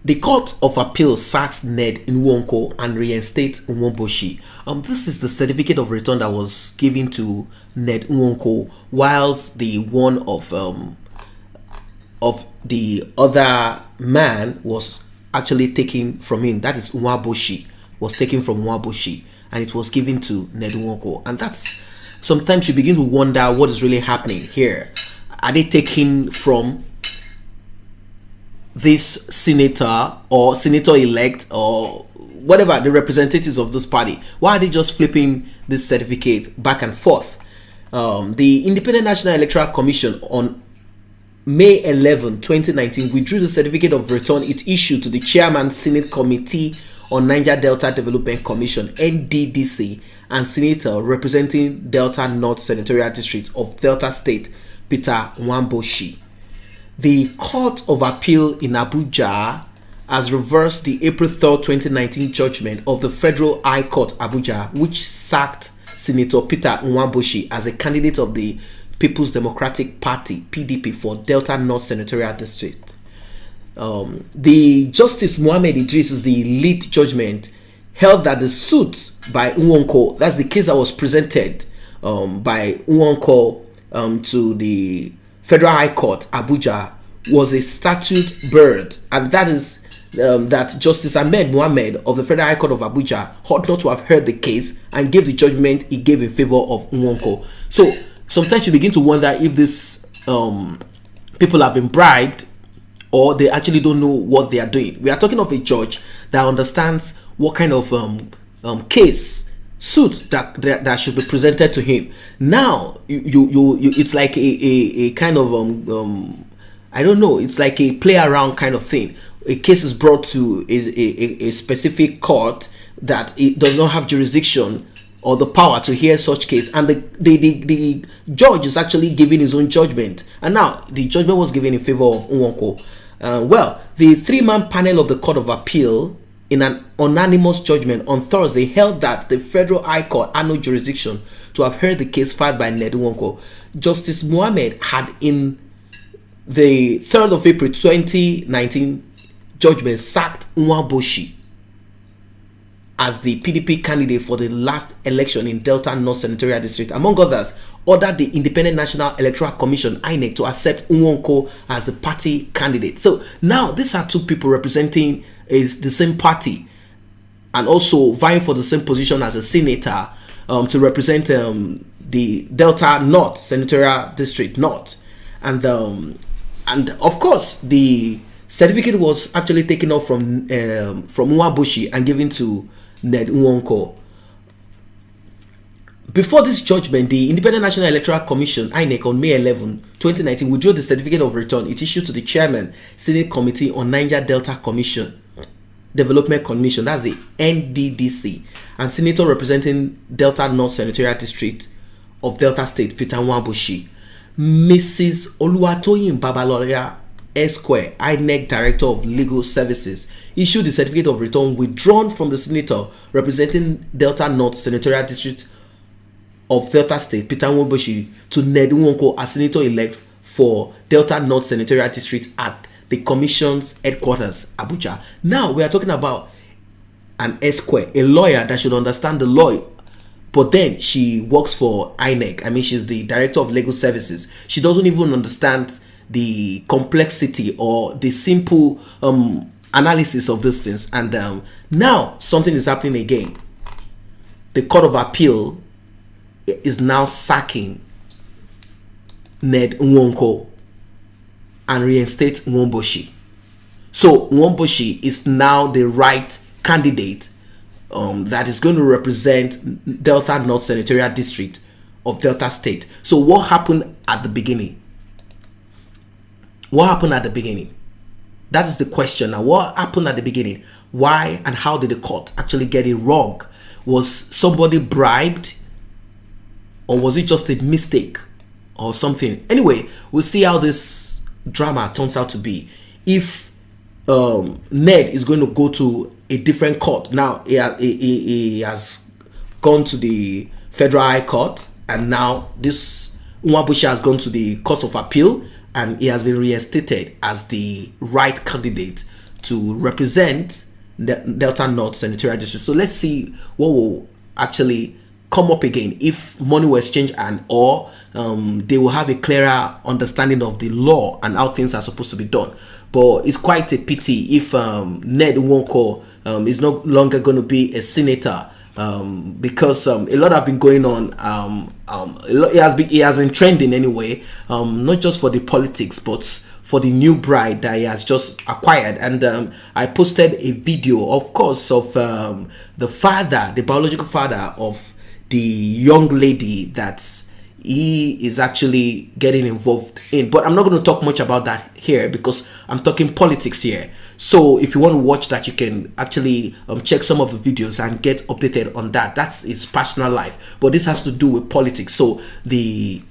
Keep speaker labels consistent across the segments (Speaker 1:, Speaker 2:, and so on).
Speaker 1: The Court of Appeal sacks Ned Nwoko and reinstates Nwoboshi. This is the certificate of return that was given to Ned Nwoko, whilst the one of the other man was actually taken from him. That is Nwoboshi, was taken from Nwoboshi, and it was given to Ned Nwoko. And that's, sometimes you begin to wonder what is really happening here. Are they taking from this senator or senator-elect or whatever, the representatives of this party? Why are they just flipping this certificate back and forth? The Independent National Electoral Commission on May 11, 2019 withdrew the certificate of return it issued to the Chairman Senate Committee on Niger Delta Development Commission (NDDC) and Senator representing Delta North Senatorial District of Delta State, Peter Nwoboshi. The Court of Appeal in Abuja has reversed the April 3rd, 2019 judgment of the Federal High Court Abuja, which sacked Senator Peter Nwoboshi as a candidate of the People's Democratic Party (PDP) for Delta North Senatorial District. The Justice Mohammed Idris is the lead judgment, held that the suit by Nwoko, that's the case that was presented by Nwoko to the Federal High Court Abuja, was a statute bird, and that is that Justice Ahmed Mohammed of the Federal High Court of Abuja ought not to have heard the case and gave the judgment he gave in favor of Nwoko. So sometimes you begin to wonder if these people have been bribed or they actually don't know what they are doing. We are talking of a judge that understands what kind of suit that should be presented to him. Now you it's like a kind of I don't know, it's like a play around kind of thing. A case is brought to a specific court that it does not have jurisdiction or the power to hear such case, and the judge is actually giving his own judgment, and now the judgment was given in favor of Nwoko. Well, the three-man panel of the Court of Appeal, in an unanimous judgment on Thursday, held that the Federal High Court had no jurisdiction to have heard the case filed by Ned Nwoko. Justice Mohammed had, in the 3rd of April 2019 judgment, sacked Nwoboshi as the PDP candidate for the last election in Delta North Senatorial District. Among others, ordered the Independent National Electoral Commission (INEC) to accept Nwoko as the party candidate. So now these are two people representing the same party and also vying for the same position as a senator to represent the Delta North Senatorial District North, and of course the certificate was actually taken off from Nwoboshi and given to Ned Nwoko. Before this judgment, the Independent National Electoral Commission (INEC) on May 11, 2019 withdrew the certificate of return it issued to the Chairman Senate Committee on Niger Delta Development Commission, that's the NDDC, and Senator representing Delta North Senatorial District of Delta State, Peter Nwoboshi. Mrs. Oluwatoyin Babalola Esquire, INEC Director of Legal Services, issued the certificate of return withdrawn from the senator representing Delta North Senatorial District of Delta State, Peter Nwoboshi, to Ned Nwoko as senator-elect for Delta North Senatorial District at the Commission's headquarters, Abuja. Now we are talking about an Esquire, a lawyer that should understand the law, but then she works for INEC. I mean, she's the Director of Legal Services. She doesn't even understand the complexity or the simple analysis of these things. And now something is happening again. The Court of Appeal is now sacking Ned Nwoko and reinstates Nwoboshi. So Nwoboshi is now the right candidate that is going to represent Delta North Senatorial District of Delta State. So what happened at the beginning? What happened at the beginning? That is the question. Now, what happened at the beginning? Why and how did the court actually get it wrong? Was somebody bribed? Or was it just a mistake or something? Anyway, we'll see how this drama turns out to be. If Ned is going to go to a different court. Now, he has gone to the Federal High Court, and now this Nwoboshi has gone to the Court of Appeal, and he has been reinstated as the right candidate to represent the Delta North Senatorial District. So let's see what will actually come up again if money was exchanged, and or they will have a clearer understanding of the law and how things are supposed to be done. But it's quite a pity if Ned Nwoko is no longer going to be a senator, because a lot have been going on. It has been trending anyway, not just for the politics but for the new bride that he has just acquired. And I posted a video, of course, of the father, the biological father of the young lady that he is actually getting involved in. But I'm not going to talk much about that here because I'm talking politics here. So if you want to watch that, you can actually check some of the videos and get updated on that. That's his personal life, but this has to do with politics. So the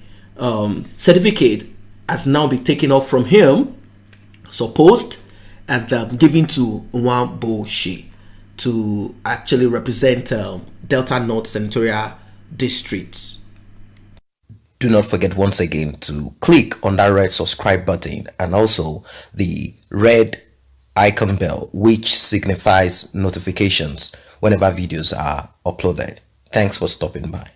Speaker 1: certificate has now been taken off from him, supposed, and given to Nwoboshi to actually represent Delta North Senatorial Districts. Do not forget once again to click on that red subscribe button and also the red icon bell, which signifies notifications whenever videos are uploaded. Thanks for stopping by.